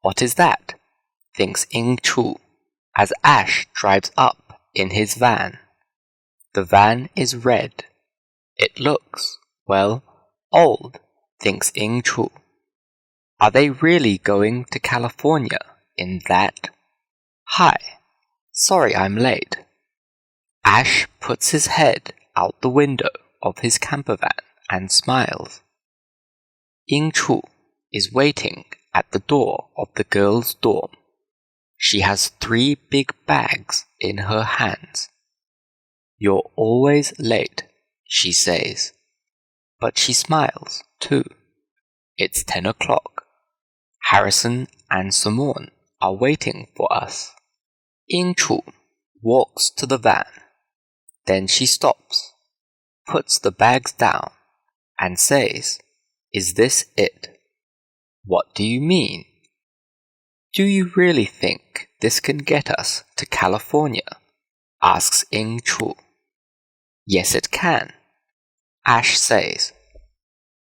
What is that? Thinks Ying Chu as Ash drives up in his van. The van is red. It looks, well, old, thinks Ying Chu. Are they really going to California in that? Hi, sorry I'm late. Ash puts his head out the window of his campervan and smiles. Ying Chu is waiting at the door of the girls' dorm. She has 3 big bags in her hands. You're always late, she says. But she smiles, too. It's 10 o'clock. Harrison and Simone are waiting for us. Ying Chu walks to the van. Then she stops, puts the bags down, and says, Is this it? What do you mean? Do you really think this can get us to California? Asks Ying Chu. Yes, it can. Ash says.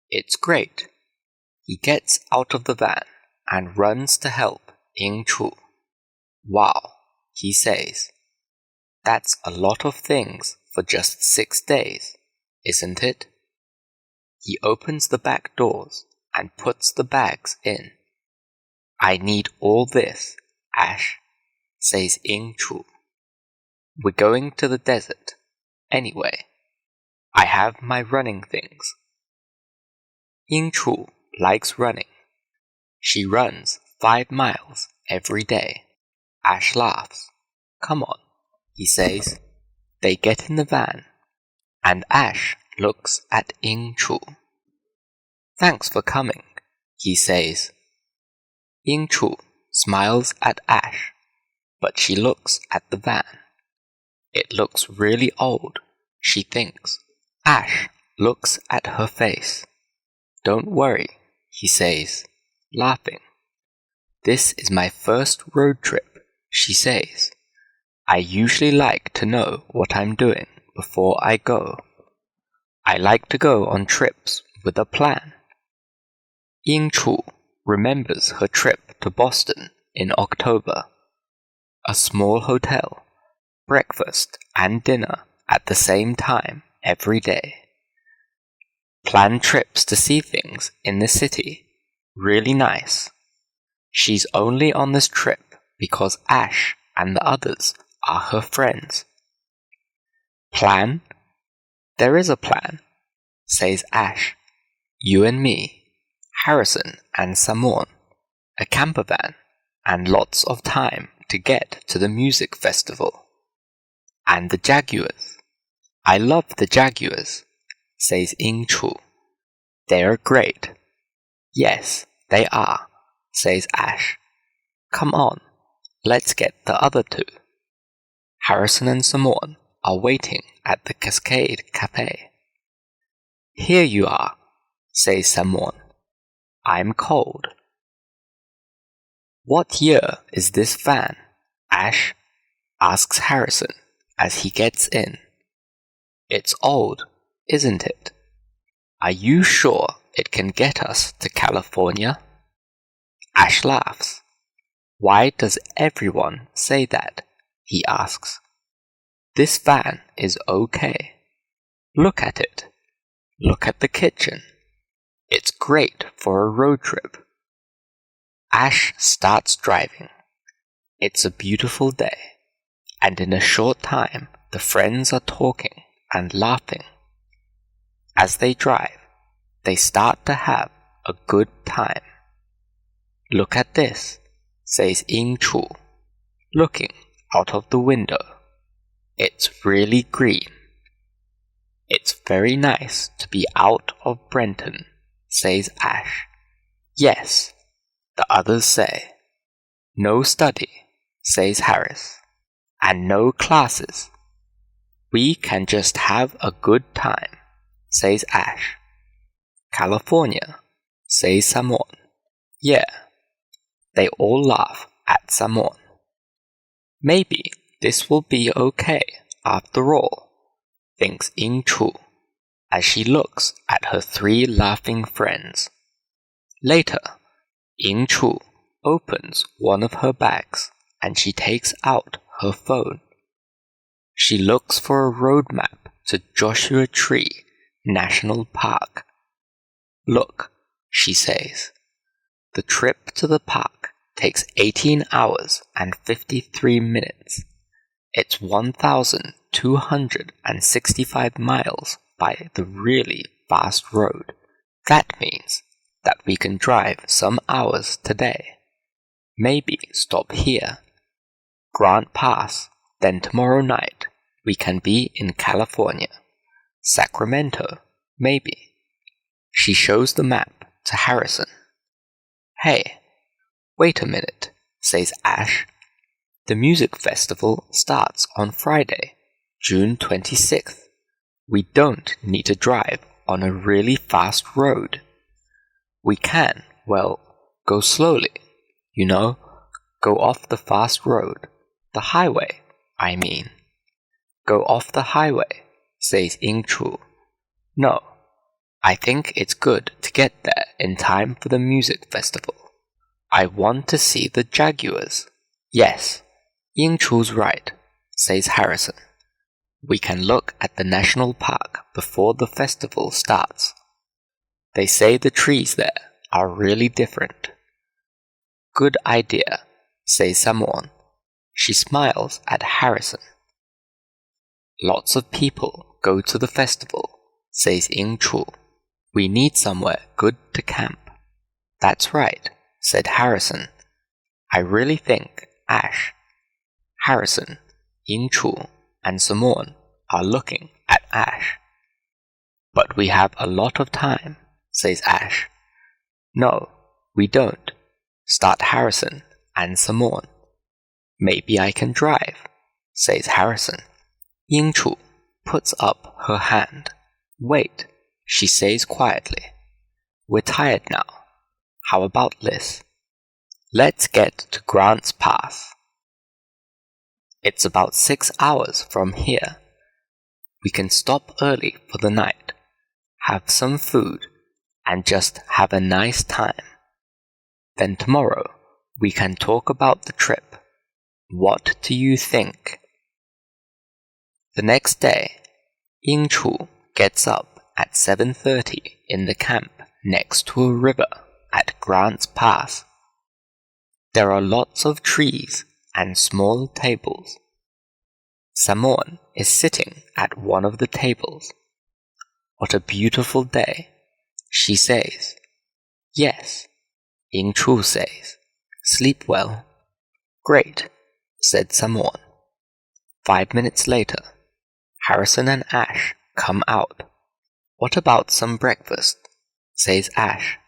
It's great. He gets out of the van and runs to help Ying Chu. Wow, he says. That's a lot of things for just 6 days, isn't it? He opens the back doors and puts the bags in. I need all this, Ash, says Ying Chu. We're going to the desert, anyway. I have my running things. Ying Chu likes running. She runs 5 miles every day. Ash laughs. Come on, he says. They get in the van, and Ash looks at Ying Chu. Thanks for coming, he says. Ying Chu smiles at Ash, but she looks at the van. It looks really old, she thinks. Ash looks at her face. Don't worry, he says, laughing. This is my first road trip, she says. I usually like to know what I'm doing before I go. I like to go on trips with a plan. Ying Chu remembers her trip to Boston in October. A small hotel, breakfast and dinner at the same time every day. Planned trips to see things in the city. Really nice. She's only on this trip because Ash and the others are her friends. Plan? There is a plan, says Ash. You and me, Harrison and Simone, a campervan, and lots of time to get to the music festival. And the Jaguars. I love the Jaguars, says Ying Chu. They're great. Yes, they are, says Ash. Come on, let's get the other 2. Harrison and Simone are waiting at the Cascade Cafe. Here you are, says Simone. I'm cold. What year is this van, Ash? Asks Harrison as he gets in. It's old, isn't it? Are you sure it can get us to California? Ash laughs. Why does everyone say that? He asks. This van is okay. Look at it. Look at the kitchen. It's great for a road trip. Ash starts driving. It's a beautiful day, and in a short time the friends are talking and laughing. As they drive, they start to have a good time. Look at this, says Ying Chu, looking out of the window. It's really green. It's very nice to be out of Brenton, says Ash. Yes, the others say. No study, says Harris, and no classes. We can just have a good time, says Ash. California, says Simone. Yeah. They all laugh at Simone. Maybe this will be okay after all, thinks Ying Chu, as she looks at her 3 laughing friends. Later, Ying Chu opens one of her bags and she takes out her phone. She looks for a road map to Joshua Tree National Park. Look, she says. The trip to the park takes 18 hours and 53 minutes. It's 1,265 miles by the really fast road. That means that we can drive some hours today. Maybe stop here. Grant Pass, then tomorrow night we can be in California. Sacramento, maybe. She shows the map to Harrison. Hey, wait a minute, says Ash. The music festival starts on Friday, June 26th. We don't need to drive on a really fast road. We can, well, go slowly, you know, go off the fast road, the highway, I mean. Go off the highway, says Ying-Chu. No, I think it's good to get there in time for the music festival. I want to see the jaguars. Yes, Ying-Chu's right, says Harrison. We can look at the national park before the festival starts. They say the trees there are really different. Good idea, says Samoan. She smiles at Harrison. Lots of people go to the festival, says Ying-Chu. We need somewhere good to camp. That's right, said Harrison. I really think Ash. Harrison, Ying-Chu, and Samoan are looking at Ash. But we have a lot of time, says Ash. No, we don't, start Harrison and Samoan. Maybe I can drive, says Harrison. Ying-Chu puts up her hand. Wait, she says quietly. We're tired now. How about this? Let's get to Grants Pass. It's about 6 hours from here. We can stop early for the night, have some food, and just have a nice time. Then tomorrow we can talk about the trip. What do you think? The next day, Ying-Chu gets up at 7:30 in the camp next to a river at Grants Pass. There are lots of trees and small tables. Samoan is sitting at one of the tables. What a beautiful day, she says. Yes, Ying-Chu says. Sleep well. Great, said Samoan. 5 minutes later, Harrison and Ash come out. What about some breakfast? Says Ash.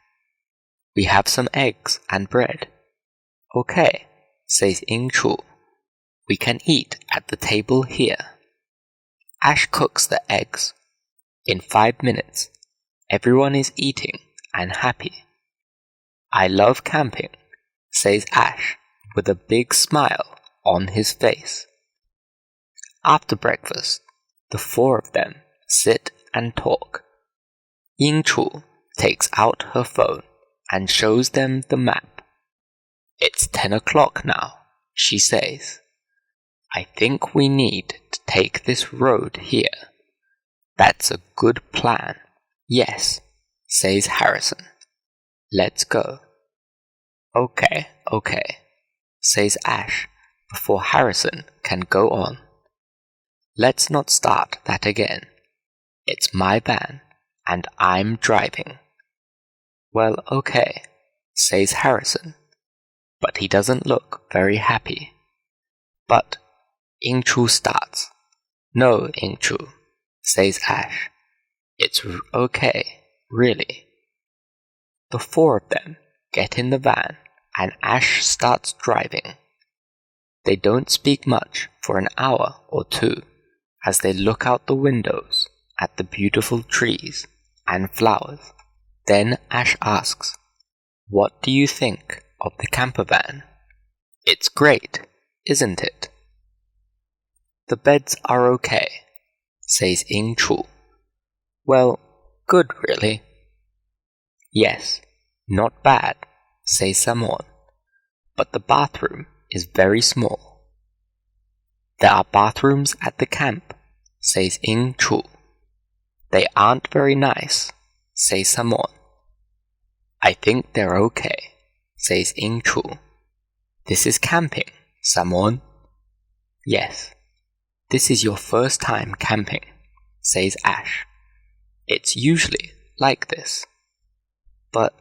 We have some eggs and bread. Okay, says Ying-Chu. We can eat at the table here. Ash cooks the eggs. In 5 minutes, everyone is eating and happy. I love camping, says Ash with a big smile on his face. After breakfast, the four of them sit and talk. Ying-Chu takes out her phone and shows them the map. It's 10 o'clock now, she says. I think we need to take this road here. That's a good plan. Yes, says Harrison. Let's go. Okay, says Ash before Harrison can go on. Let's not start that again. It's my van, and I'm driving. Well, okay, says Harrison, but he doesn't look very happy. But Ying-Chu starts. No, Ying-Chu, says Ash. It's okay, really. The four of them get in the van, and Ash starts driving. They don't speak much for an hour or two as they look out the windows at the beautiful trees and flowers. Then Ash asks, What do you think of the camper van? It's great, isn't it? The beds are okay, says Ying-Chu. Well, good really. Yes, not bad, says Samoan. but the bathroom is very small. There are bathrooms at the camp, says Ying Chu. They aren't very nice, says Samon. I think they're okay, says Ying Chu. This is camping, Samon. Yes, this is your first time camping, says Ash. It's usually like this. But,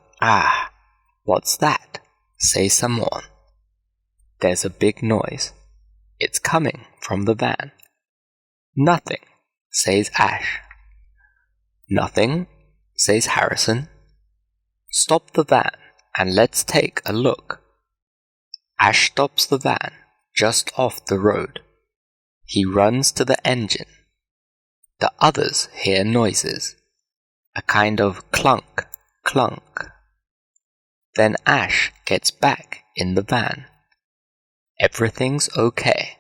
what's that? Says Samon. There's a big noise. It's coming from the van. Nothing, says Ash. Nothing, says Harrison. Stop the van and let's take a look. Ash stops the van just off the road. He runs to the engine. The others hear noises, a kind of clunk, clunk. Then Ash gets back in the van. Everything's okay.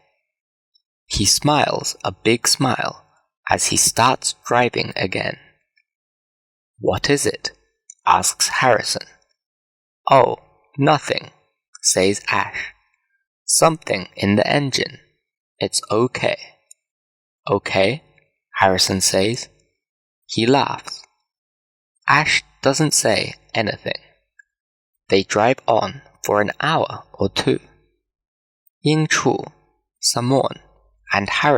He smiles a big smile as he starts driving again. What is it? Asks Harrison. Oh, nothing, says Ash. Something in the engine. It's okay. Okay, Harrison says. He laughs. Ash doesn't say anything. They drive on for an hour or two. Ying Chu, Samon, and Harrison